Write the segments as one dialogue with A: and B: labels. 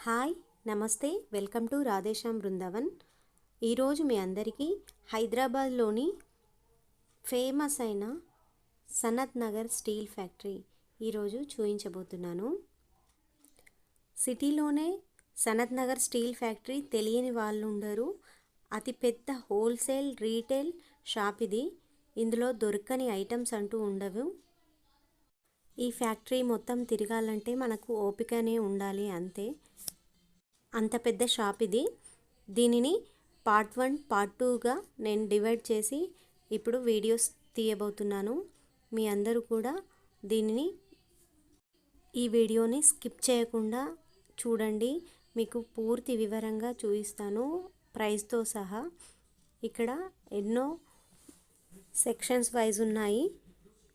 A: Hi నమస్తే welcome to Radhe Shyam Brindavan. ఈరోజు మీ అందరికీ హైదరాబాద్లోని ఫేమస్ అయిన సనత్ నగర్ స్టీల్ ఫ్యాక్టరీ ఈరోజు చూపించబోతున్నాను. సిటీలోనే సనత్ నగర్ స్టీల్ ఫ్యాక్టరీ తెలియని వాళ్ళు ఉండరు. అతిపెద్ద హోల్సేల్ రీటైల్ షాప్ ఇది. ఇందులో దొరకని ఐటమ్స్ అంటూ ఉండవు. ఈ ఫ్యాక్టరీ మొత్తం తిరగాలంటే మనకు ఓపికనే ఉండాలి అంతే. అంత పెద్ద షాప్ ఇది. దీనిని పార్ట్ 1 పార్ట్ 2గా నేను డివైడ్ చేసి ఇప్పుడు వీడియోస్ తీయబోతున్నాను. మీ అందరూ కూడా ఈ వీడియోని స్కిప్ చేయకుండా చూడండి. మీకు పూర్తి వివరంగా చూపిస్తాను ప్రైస్తో సహా. ఇక్కడ ఎన్నో సెక్షన్స్ వైజ్ ఉన్నాయి.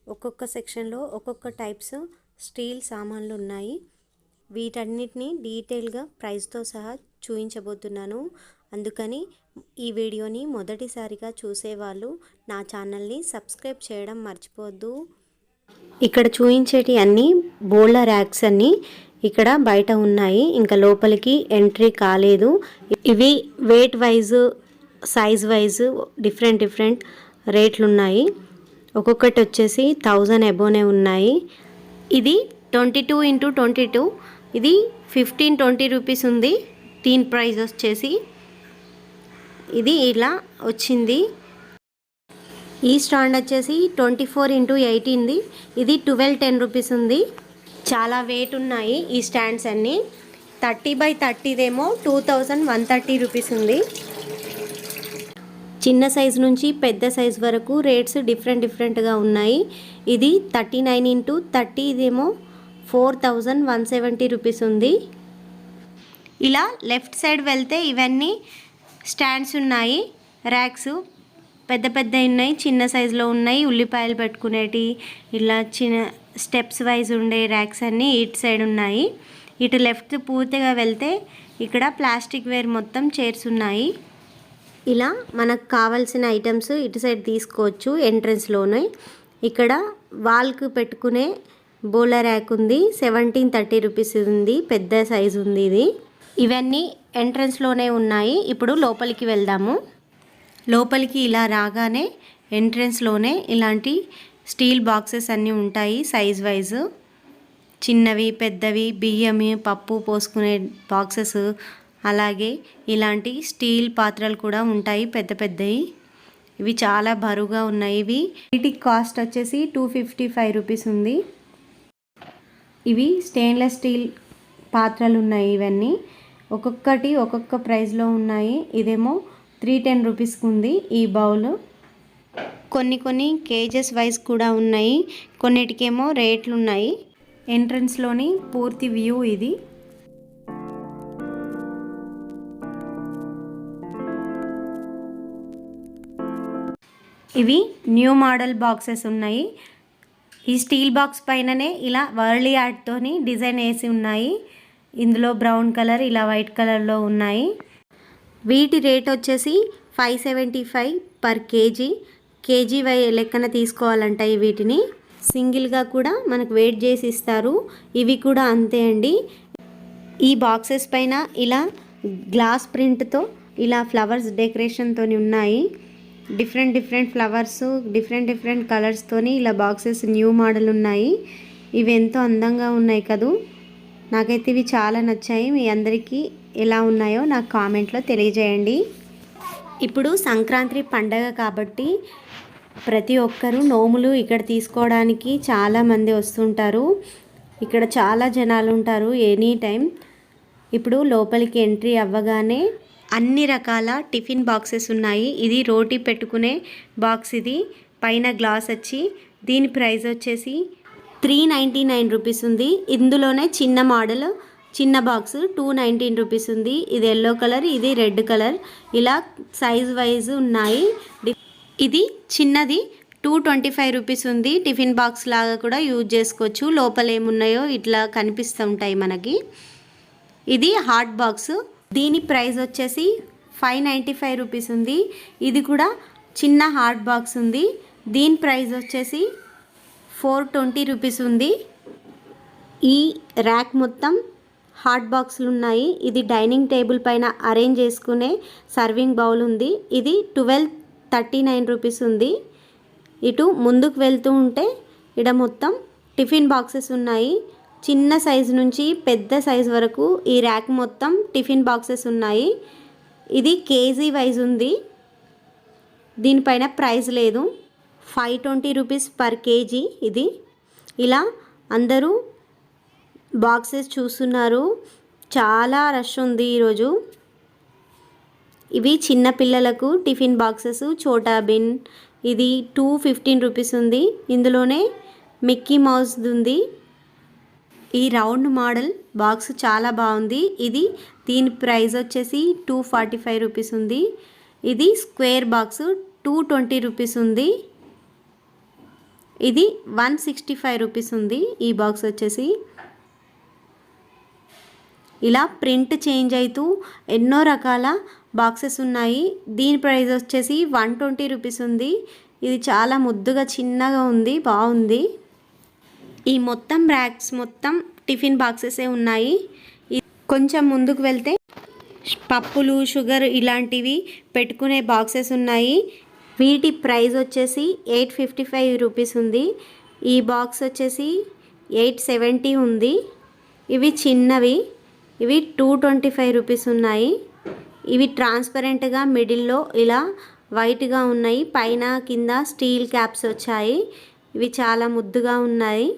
A: ఒక్కొక్క సెక్షన్లో ఒక్కొక్క టైప్స్ స్టీల్ సామాన్లు ఉన్నాయి. వీటన్నిటిని డీటెయిల్గా ప్రైస్తో సహా చూపించబోతున్నాను. అందుకని ఈ వీడియోని మొదటిసారిగా చూసేవాళ్ళు నా ఛానల్ని సబ్స్క్రైబ్ చేయడం మర్చిపోవద్దు. ఇక్కడ చూపించేటి అన్ని బోల్డ్ ర్యాక్స్ అన్ని ఇక్కడ బయట ఉన్నాయి. ఇంకా లోపలికి ఎంట్రీ కాలేదు. ఇవి wait wise size wise different రేట్లు ఉన్నాయి. ఒక్కొక్కటి వచ్చేసి 1000 అబోనే ఉన్నాయి. ఇది 22x22, ఇది 15-20 రూపీస్ ఉంది. దీని ప్రైస్ వచ్చేసి ఇది ఇలా వచ్చింది. ఈ స్టాండ్ వచ్చేసి 24x18, ఇది 1210 రూపీస్ ఉంది. చాలా వెయిట్ ఉన్నాయి ఈ స్టాండ్స్ అన్నీ. 30x30దేమో 2130 రూపీస్ ఉంది. చిన్న సైజు నుంచి పెద్ద సైజు వరకు రేట్స్ డిఫరెంట్గా ఉన్నాయి. ఇది 39x30, ఇదేమో 4170 రూపీస్ ఉంది. ఇలా లెఫ్ట్ సైడ్ వెళ్తే ఇవన్నీ స్టాండ్స్ ఉన్నాయి. ర్యాక్స్ పెద్ద ఉన్నాయి, చిన్న సైజులో ఉన్నాయి. ఉల్లిపాయలు పెట్టుకునేటి ఇలా చిన్న స్టెప్స్ వైజ్ ఉండే ర్యాక్స్ అన్నీ ఇటు సైడ్ ఉన్నాయి. ఇటు లెఫ్ట్ పూర్తిగా వెళ్తే ఇక్కడ ప్లాస్టిక్ వేర్ మొత్తం చైర్స్ ఉన్నాయి. ఇలా మనకు కావాల్సిన ఐటమ్స్ ఇటు సైడ్ తీసుకోవచ్చు ఎంట్రన్స్లోనే. ఇక్కడ వాల్కి పెట్టుకునే బౌలర్ ర్యాక్ ఉంది. 1730 రూపీస్ ఉంది. పెద్ద సైజు ఉంది ఇది. ఇవన్నీ ఎంట్రన్స్లోనే ఉన్నాయి. ఇప్పుడు లోపలికి వెళ్దాము. లోపలికి ఇలా రాగానే ఎంట్రన్స్లోనే ఇలాంటి స్టీల్ బాక్సెస్ అన్నీ ఉంటాయి సైజ్ వైజ్. చిన్నవి పెద్దవి బియ్యం పప్పు పోసుకునే బాక్సెస్, అలాగే ఇలాంటి స్టీల్ పాత్రలు కూడా ఉంటాయి పెద్దవి. ఇవి చాలా బరువుగా ఉన్నాయి. వీటి కాస్ట్ వచ్చేసి 255 రూపీస్ ఉంది. ఇవి స్టెయిన్లెస్ స్టీల్ పాత్రలు ఉన్నాయి. ఇవన్నీ ఒక్కొక్కటి ఒక్కొక్క ప్రైస్లో ఉన్నాయి. ఇదేమో 310 రూపీస్కి ఉంది ఈ బౌల్. కొన్ని కేజెస్ వైజ్ కూడా ఉన్నాయి. కొన్నిటికేమో రేట్లు ఉన్నాయి. ఎంట్రన్స్లోని పూర్తి వ్యూ ఇది. ఇవి న్యూ మోడల్ బాక్సెస్ ఉన్నాయి. ఈ స్టీల్ బాక్స్ పైననే ఇలా వర్లీ ఆర్ట్తోని డిజైన్ వేసి ఉన్నాయి. ఇందులో బ్రౌన్ కలర్, ఇలా వైట్ కలర్లో ఉన్నాయి. వీటి రేట్ వచ్చేసి 575 పర్ కేజీ. కేజీ లెక్కన తీసుకోవాలంట. వీటిని సింగిల్గా కూడా మనకు వెయిట్ చేసి ఇస్తారు. ఇవి కూడా అంతే అండి. ఈ బాక్సెస్ పైన ఇలా గ్లాస్ ప్రింట్తో ఇలా ఫ్లవర్స్ డెకరేషన్తో ఉన్నాయి. డిఫరెంట్ ఫ్లవర్స్ డిఫరెంట్ కలర్స్తోని ఇలా బాక్సెస్ న్యూ మోడల్ ఉన్నాయి. ఇవి ఎంతో అందంగా ఉన్నాయి కదూ. నాకైతే ఇవి చాలా నచ్చాయి. మీ అందరికీ ఎలా ఉన్నాయో నాకు కామెంట్లో తెలియజేయండి. ఇప్పుడు సంక్రాంతి పండగ కాబట్టి ప్రతి ఒక్కరూ నోములు ఇక్కడ తీసుకోవడానికి చాలామంది వస్తుంటారు. ఇక్కడ చాలా జనాలు ఉంటారు ఎనీ టైం. ఇప్పుడు లోపలికి ఎంట్రీ అవ్వగానే అన్ని రకాల టిఫిన్ బాక్సెస్ ఉన్నాయి. ఇది రోటీ పెట్టుకునే బాక్స్. ఇది పైన గ్లాస్ వచ్చి దీని ప్రైస్ వచ్చేసి 399 రూపీస్ ఉంది. ఇందులోనే చిన్న మోడల్ చిన్న బాక్స్ 219 రూపీస్ ఉంది. ఇది ఎల్లో కలర్, ఇది రెడ్ కలర్. ఇలా సైజ్ వైజ్ ఉన్నాయి. ఇది చిన్నది 225 రూపీస్ ఉంది. టిఫిన్ బాక్స్ లాగా కూడా యూజ్ చేసుకోవచ్చు. లోపల ఏమున్నాయో ఇట్లా కనిపిస్తుంటాయి మనకి. ఇది హాట్ బాక్స్. దీని ప్రైస్ వచ్చేసి 595 రూపీస్ ఉంది. ఇది కూడా చిన్న హాట్ బాక్స్ ఉంది. దీని ప్రైస్ వచ్చేసి 420 రూపీస్ ఉంది. ఈ ర్యాక్ మొత్తం హాట్ బాక్సులు ఉన్నాయి. ఇది డైనింగ్ టేబుల్ పైన అరేంజ్ చేసుకునే సర్వింగ్ బౌల్ ఉంది. ఇది 1239 రూపీస్ ఉంది. ఇటు ముందుకు వెళ్తూ ఉంటే ఇక్కడ మొత్తం టిఫిన్ బాక్సెస్ ఉన్నాయి. చిన్న సైజు నుంచి పెద్ద సైజు వరకు ఈ ర్యాక్ మొత్తం టిఫిన్ బాక్సెస్ ఉన్నాయి. ఇది కేజీ వైజ్ ఉంది. దీనిపైన ప్రైస్ లేదు. 520 రూపీస్ పర్ కేజీ. ఇది ఇలా అందరూ బాక్సెస్ చూస్తున్నారు. చాలా రష్ ఉంది ఈరోజు. ఇవి చిన్న పిల్లలకు టిఫిన్ బాక్సెస్ చోటా బిన్. ఇది 215 రూపీస్ ఉంది. ఇందులోనే మిక్కీ మౌస్ ఉంది. ఈ రౌండ్ మోడల్ బాక్స్ చాలా బాగుంది. దీని ప్రైస్ వచ్చేసి 245 రూపీస్ ఉంది. ఇది స్క్వేర్ బాక్స్ 220 రూపీస్ ఉంది. ఇది 165 రూపీస్ ఉంది. ఈ బాక్స్ వచ్చేసి ఇలా ప్రింట్ చేంజ్ అవుతూ ఎన్నో రకాల బాక్సెస్ ఉన్నాయి. దీని ప్రైస్ వచ్చేసి 120 రూపీస్ ఉంది. ఇది చాలా ముద్దుగా చిన్నగా ఉంది, బాగుంది. ఈ మొత్తం ర్యాక్స్ మొత్తం టిఫిన్ బాక్సెసే ఉన్నాయి. కొంచెం ముందుకు వెళ్తే పప్పులు, షుగర్ ఇలాంటివి పెట్టుకునే బాక్సెస్ ఉన్నాయి. వీటి ప్రైస్ వచ్చేసి 855 రూపీస్ ఉంది. ఈ బాక్స్ వచ్చేసి 870 ఉంది. ఇవి చిన్నవి. ఇవి 225 రూపీస్ ఉన్నాయి. ఇవి ట్రాన్స్పరెంట్గా మిడిల్లో ఇలా వైట్గా ఉన్నాయి. పైన కింద స్టీల్ క్యాప్స్ వచ్చాయి. ఇవి చాలా ముద్దుగా ఉన్నాయి.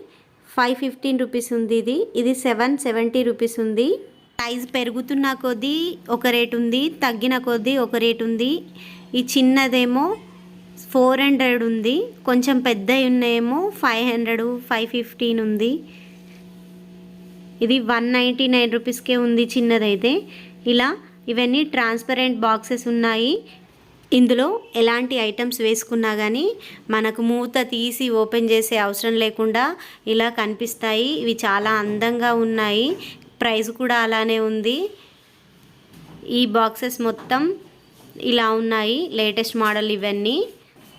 A: 515 రూపీస్ ఉంది. ఇది 770 రూపీస్ ఉంది. సైజ్ పెరుగుతున్న కొద్దీ ఒక రేట్ ఉంది, తగ్గిన కొద్దీ ఒక రేట్ ఉంది. ఈ చిన్నదేమో 400 ఉంది. కొంచెం పెద్దవి ఉన్నాయేమో 500, 515 ఉంది. ఇది 199 రూపీస్కే ఉంది చిన్నదైతే. ఇలా ఇవన్నీ ట్రాన్స్పరెంట్ బాక్సెస్ ఉన్నాయి. ఇందులో ఎలాంటి ఐటమ్స్ వేసుకున్నా కానీ మనకు మూత తీసి ఓపెన్ చేసే అవసరం లేకుండా ఇలా కనిపిస్తాయి. ఇవి చాలా అందంగా ఉన్నాయి. ప్రైస్ కూడా అలానే ఉంది. ఈ బాక్సెస్ మొత్తం ఇలా ఉన్నాయి. లేటెస్ట్ మోడల్ ఇవన్నీ.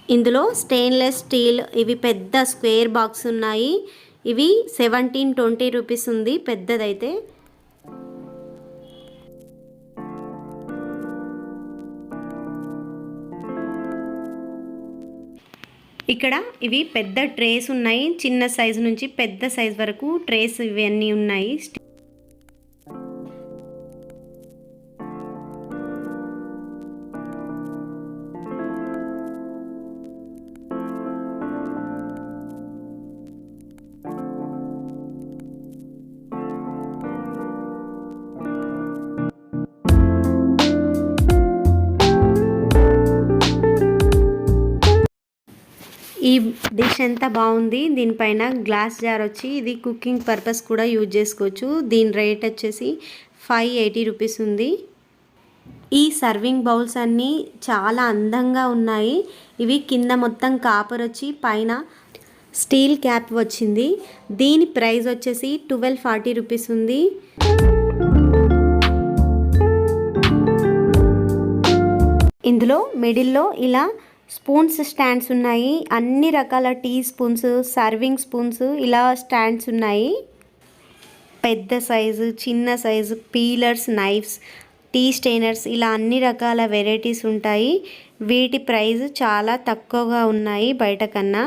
A: ఇందులో స్టెయిన్లెస్ స్టీల్ ఇవి పెద్ద స్క్వేర్ బాక్స్ ఉన్నాయి. ఇవి 1720 రూపీస్ ఉంది పెద్దదైతే. ఇక్కడ ఇవి పెద్ద ట్రేస్ ఉన్నాయి. చిన్న సైజు నుంచి పెద్ద సైజు వరకు ట్రేస్ ఇవన్నీ ఉన్నాయి. ఈ డిష్ ఎంత బాగుంది. దీనిపైన గ్లాస్ జార్ వచ్చి ఇది కుకింగ్ పర్పస్ కూడా యూజ్ చేసుకోవచ్చు. దీని రేట్ వచ్చేసి 580 రూపీస్ ఉంది. ఈ సర్వింగ్ బౌల్స్ అన్నీ చాలా అందంగా ఉన్నాయి. ఇవి కింద మొత్తం కాపర్ వచ్చి పైన స్టీల్ క్యాప్ వచ్చింది. దీని ప్రైస్ వచ్చేసి 1240 రూపీస్ ఉంది. ఇందులో మిడిల్లో ఇలా స్పూన్స్ స్టాండ్స్ ఉన్నాయి. అన్ని రకాల టీ స్పూన్స్, సర్వింగ్ స్పూన్స్ ఇలా స్టాండ్స్ ఉన్నాయి. పెద్ద సైజు, చిన్న సైజు, పీలర్స్, నైఫ్స్, టీ స్టెయినర్స్ ఇలా అన్ని రకాల వెరైటీస్ ఉంటాయి. వీటి ప్రైస్ చాలా తక్కువగా ఉన్నాయి బయట కన్నా.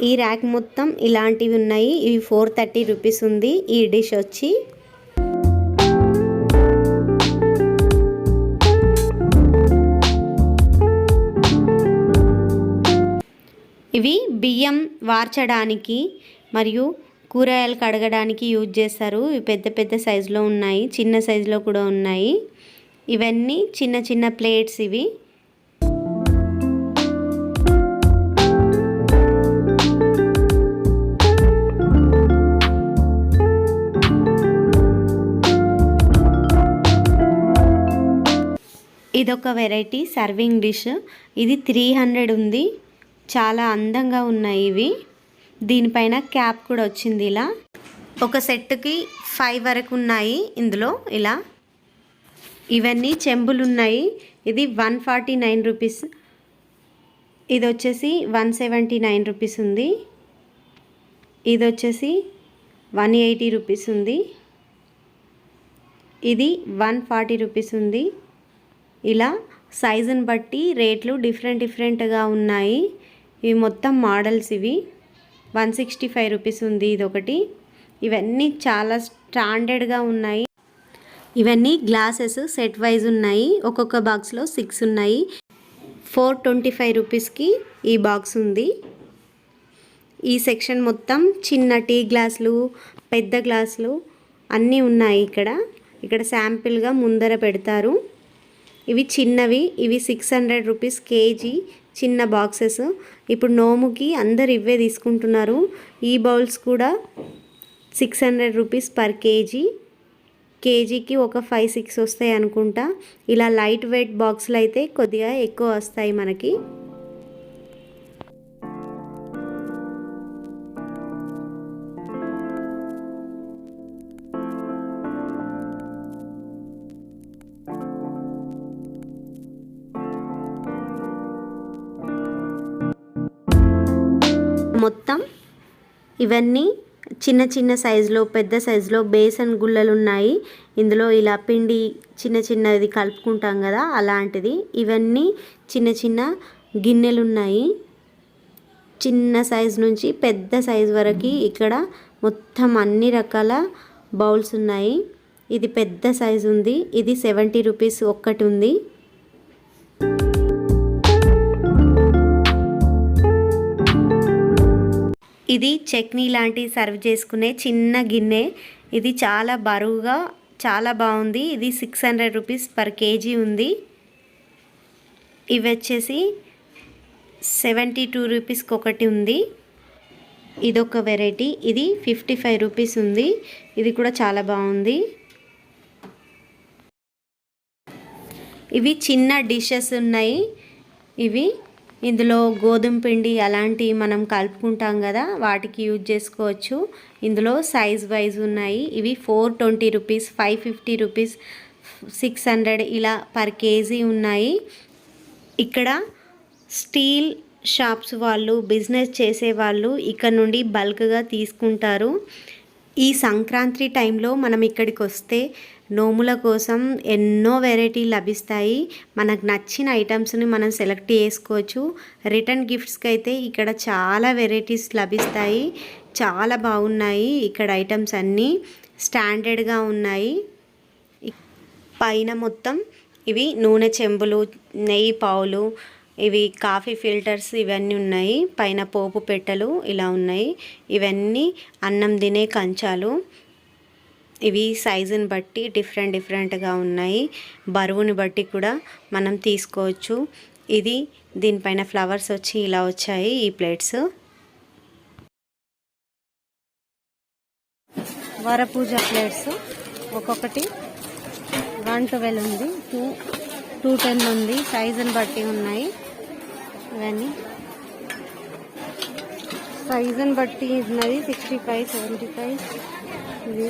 A: ఈ ర్యాక్ మొత్తం ఇలాంటివి ఉన్నాయి. ఇవి 430 రూపీస్ ఉంది. ఈ డిష్ వచ్చి ఇవి బియ్యం వార్చడానికి మరియు కూరగాయలు కడగడానికి యూజ్ చేస్తారు. ఇవి పెద్ద పెద్ద సైజులో ఉన్నాయి, చిన్న సైజులో కూడా ఉన్నాయి. ఇవన్నీ చిన్న చిన్న ప్లేట్స్. ఇవి ఇదొక వెరైటీ సర్వింగ్ డిష్. ఇది 300 ఉంది. చాలా అందంగా ఉన్నాయి ఇవి. దీనిపైన క్యాప్ కూడా వచ్చింది ఇలా. ఒక సెట్కి 5 వరకు ఉన్నాయి ఇందులో. ఇలా ఇవన్నీ చెంబులు ఉన్నాయి. ఇది 149 రూపీస్, ఇది వచ్చేసి 179 రూపీస్ ఉంది, ఇది వచ్చేసి 180 రూపీస్ ఉంది, ఇది 140 రూపీస్ ఉంది. ఇలా సైజుని బట్టి రేట్లు డిఫరెంట్గా ఉన్నాయి. ఇవి మొత్తం మోడల్స్. ఇవి 165 రూపీస్ ఉంది ఇది ఒకటి. ఇవన్నీ చాలా స్టాండర్డ్గా ఉన్నాయి. ఇవన్నీ గ్లాసెస్ సెట్ వైజ్ ఉన్నాయి. ఒక్కొక్క బాక్స్లో 6 ఉన్నాయి. 425 రూపీస్కి ఈ బాక్స్ ఉంది. ఈ సెక్షన్ మొత్తం చిన్న టీ గ్లాసులు, పెద్ద గ్లాసులు అన్నీ ఉన్నాయి. ఇక్కడ శాంపిల్గా ముందర పెడతారు. ఇవి చిన్నవి, ఇవి 600 రూపీస్ కేజీ చిన్న బాక్సెస్. ఇప్పుడు నోముకి అందరు ఇవే తీసుకుంటున్నారు. ఈ బౌల్స్ కూడా 600 రూపీస్ పర్ కేజీ. కేజీకి ఒక 5-6 వస్తాయి అనుకుంటా. ఇలా లైట్ వెయిట్ బాక్సులు అయితే కొద్దిగా ఎక్కువ వస్తాయి మనకి. మొత్తం ఇవన్నీ చిన్న చిన్న సైజులో, పెద్ద సైజులో బేసన్ గుళ్ళలు ఉన్నాయి. ఇందులో ఇలా పిండి చిన్నది కలుపుకుంటాం కదా, అలాంటిది. ఇవన్నీ చిన్న చిన్న గిన్నెలు ఉన్నాయి. చిన్న సైజు నుంచి పెద్ద సైజు వరకు ఇక్కడ మొత్తం అన్ని రకాల బౌల్స్ ఉన్నాయి. ఇది పెద్ద సైజు ఉంది. ఇది 70 రూపీస్ ఒక్కటి ఉంది. ఇది చట్నీ లాంటి సర్వ్ చేసుకునే చిన్న గిన్నె. ఇది చాలా బరువుగా చాలా బాగుంది. ఇది 600 రూపీస్ పర్ కేజీ ఉంది. ఇవి వచ్చేసి 72 రూపీస్కి ఒకటి ఉంది. ఇదొక వెరైటీ. ఇది 55 రూపీస్ ఉంది. ఇది కూడా చాలా బాగుంది. ఇవి చిన్న డిషెస్ ఉన్నాయి. ఇవి ఇందులో గోధుమ పిండి అలాంటివి మనం కలుపుకుంటాం కదా, వాటికి యూజ్ చేసుకోవచ్చు. ఇందులో సైజ్ వైజ్ ఉన్నాయి. ఇవి 420 రూపీస్, 550 రూపీస్, 600 ఇలా పర్ కేజీ ఉన్నాయి. ఇక్కడ స్టీల్ షాప్స్ వాళ్ళు, బిజినెస్ చేసేవాళ్ళు ఇక్కడ నుండి బల్క్గా తీసుకుంటారు. ఈ సంక్రాంతి టైంలో మనం ఇక్కడికి వస్తే నోముల కోసం ఎన్నో వెరైటీలు లభిస్తాయి. మనకు నచ్చిన ఐటమ్స్ని మనం సెలెక్ట్ చేసుకోవచ్చు. రిటర్న్ గిఫ్ట్స్కి అయితే ఇక్కడ చాలా వెరైటీస్ లభిస్తాయి. చాలా బాగున్నాయి. ఇక్కడ ఐటమ్స్ అన్నీ స్టాండర్డ్గా ఉన్నాయి. పైన మొత్తం ఇవి నూనె చెంబులు, నెయ్యి పావులు, ఇవి కాఫీ ఫిల్టర్స్ ఇవన్నీ ఉన్నాయి. పైన పోపు పెట్టెలు ఇలా ఉన్నాయి. ఇవన్నీ అన్నం తినే కంచాలు. ఇవి సైజుని బట్టి డిఫరెంట్గా ఉన్నాయి. బరువుని బట్టి కూడా మనం తీసుకోవచ్చు. ఇది దీనిపైన ఫ్లవర్స్ వచ్చి ఇలా వచ్చాయి ఈ ప్లేట్స్. వరపూజ ప్లేట్స్ ఒక్కొక్కటి 112 ఉంది, 210 ఉంది. సైజుని బట్టి ఉన్నాయి. ఇవన్నీ సైజుని బట్టి ఉన్నది 65, 75. ఇది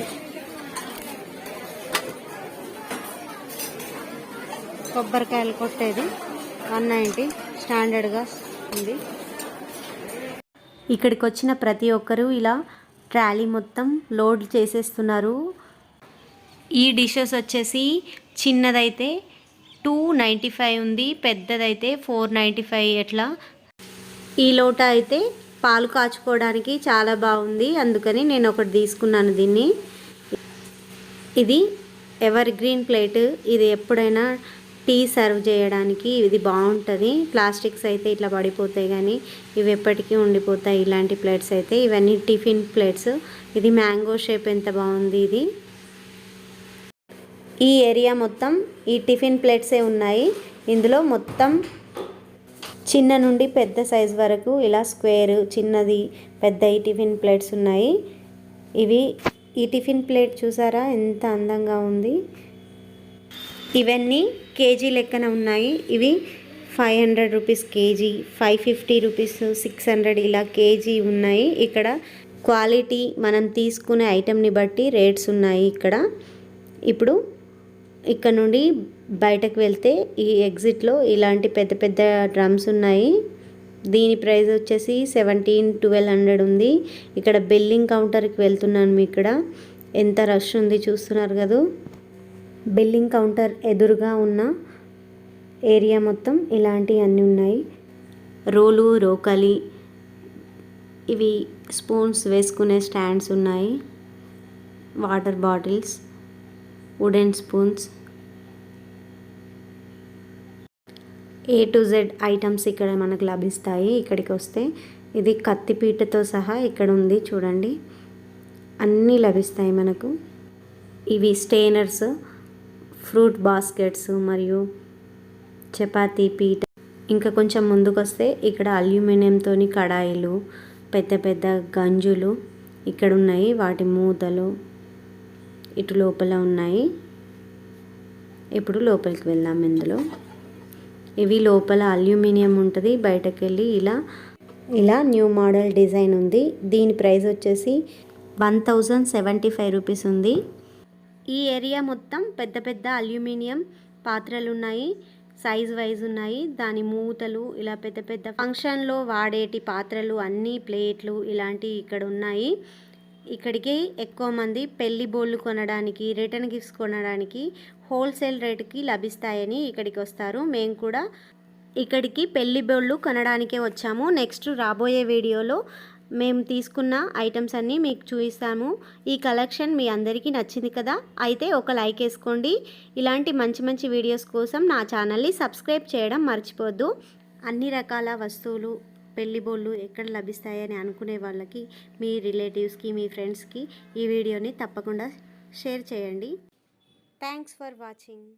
A: కొబ్బరికాయలు కొట్టేది 190 స్టాండర్డ్గా ఉంది. ఇక్కడికి వచ్చిన ప్రతి ఒక్కరూ ఇలా ట్రాలీ మొత్తం లోడ్ చేసేస్తున్నారు. ఈ డిషెస్ వచ్చేసి చిన్నదైతే 295 ఉంది, పెద్దదైతే 495. ఎట్లా ఈ లోట అయితే పాలు కాచుకోవడానికి చాలా బాగుంది, అందుకని నేను ఒకటి తీసుకున్నాను దీన్ని. ఇది ఎవర్ గ్రీన్ ప్లేట్. ఇది ఎప్పుడైనా టీ సర్వ్ చేయడానికి ఇది బాగుంటుంది. ప్లాస్టిక్స్ అయితే ఇట్లా పడిపోతాయి, కానీ ఇవి ఎప్పటికీ ఉండిపోతాయి ఇలాంటి ప్లేట్స్ అయితే. ఇవన్నీ టిఫిన్ ప్లేట్స్. ఇది మ్యాంగో షేప్, ఎంత బాగుంది ఇది. ఈ ఏరియా మొత్తం ఈ టిఫిన్ ప్లేట్సే ఉన్నాయి. ఇందులో మొత్తం చిన్న నుండి పెద్ద సైజ్ వరకు ఇలా స్క్వేర్, చిన్నది, పెద్ద ఈ టిఫిన్ ప్లేట్స్ ఉన్నాయి. ఈ టిఫిన్ ప్లేట్ చూసారా ఎంత అందంగా ఉంది. ఇవన్నీ కేజీ లెక్కన ఉన్నాయి. ఇవి 500 రూపీస్ కేజీ, 550 రూపీస్, 600 ఇలా కేజీ ఉన్నాయి. ఇక్కడ క్వాలిటీ మనం తీసుకునే ఐటెంని బట్టి రేట్స్ ఉన్నాయి ఇక్కడ. ఇప్పుడు ఇక్కడ నుండి బయటకు వెళ్తే ఈ ఎగ్జిట్లో ఇలాంటి పెద్ద పెద్ద డ్రమ్స్ ఉన్నాయి. దీని ప్రైస్ వచ్చేసి 1200 ఉంది. ఇక్కడ బిల్లింగ్ కౌంటర్కి వెళ్తున్నాను. ఇక్కడ ఎంత రష్ ఉంది చూస్తున్నారు కదా. బిల్లింగ్ కౌంటర్ ఎదురుగా ఉన్న ఏరియా మొత్తం ఇలాంటివి అన్నీ ఉన్నాయి. రోలు, రోకలి, ఇవి స్పూన్స్ వేసుకునే స్టాండ్స్ ఉన్నాయి. Water bottles, wooden spoons, A to Z items ఇక్కడ మనకు లభిస్తాయి. ఇక్కడికి వస్తే ఇది కత్తిపీటతో సహా ఇక్కడ ఉంది చూడండి, అన్నీ లభిస్తాయి మనకు. ఇవి స్టెయినర్స్, ఫ్రూట్ బాస్కెట్స్ మరియు చపాతీ పీట. ఇంకా కొంచెం ముందుకు వస్తే ఇక్కడ అల్యూమినియంతోని కడాయిలు, పెద్ద పెద్ద గంజులు ఇక్కడ ఉన్నాయి. వాటి మూతలు ఇటు లోపల ఉన్నాయి. ఇప్పుడు లోపలికి వెళ్దాం. ఇందులో ఇవి లోపల అల్యూమినియం ఉంటుంది. బయటకు వెళ్ళి ఇలా న్యూ మోడల్ డిజైన్ ఉంది. దీని ప్రైస్ వచ్చేసి 1075 రూపీస్ ఉంది. ఈ ఏరియా మొత్తం పెద్ద పెద్ద అల్యూమినియం పాత్రలు ఉన్నాయి. సైజ్ వైజ్ ఉన్నాయి. దాని మూతలు ఇలా పెద్ద పెద్ద ఫంక్షన్లో వాడేటి పాత్రలు అన్నీ, ప్లేట్లు ఇలాంటివి ఇక్కడ ఉన్నాయి. ఇక్కడికి ఎక్కువ మంది పెళ్లి బోళ్ళు కొనడానికి, రిటర్న్ గిఫ్ట్స్ కొనడానికి హోల్సేల్ రేటుకి లభిస్తాయని ఇక్కడికి వస్తారు. మేము కూడా ఇక్కడికి పెళ్లి బోళ్ళు కొనడానికే వచ్చాము. నెక్స్ట్ రాబోయే వీడియోలో మేము తీసుకున్న ఐటమ్స్ అన్నీ మీకు చూపిస్తాము. ఈ కలెక్షన్ మీ అందరికీ నచ్చింది కదా, అయితే ఒక లైక్ వేసుకోండి. ఇలాంటి మంచి మంచి వీడియోస్ కోసం నా ఛానల్ని సబ్స్క్రైబ్ చేయడం మర్చిపోద్దు. అన్ని రకాల వస్తువులు, పెళ్లి బోళ్ళు ఎక్కడ లభిస్తాయని అనుకునే వాళ్ళకి, మీ రిలేటివ్స్కి, మీ ఫ్రెండ్స్కి ఈ వీడియోని తప్పకుండా షేర్ చేయండి. Thanks for watching.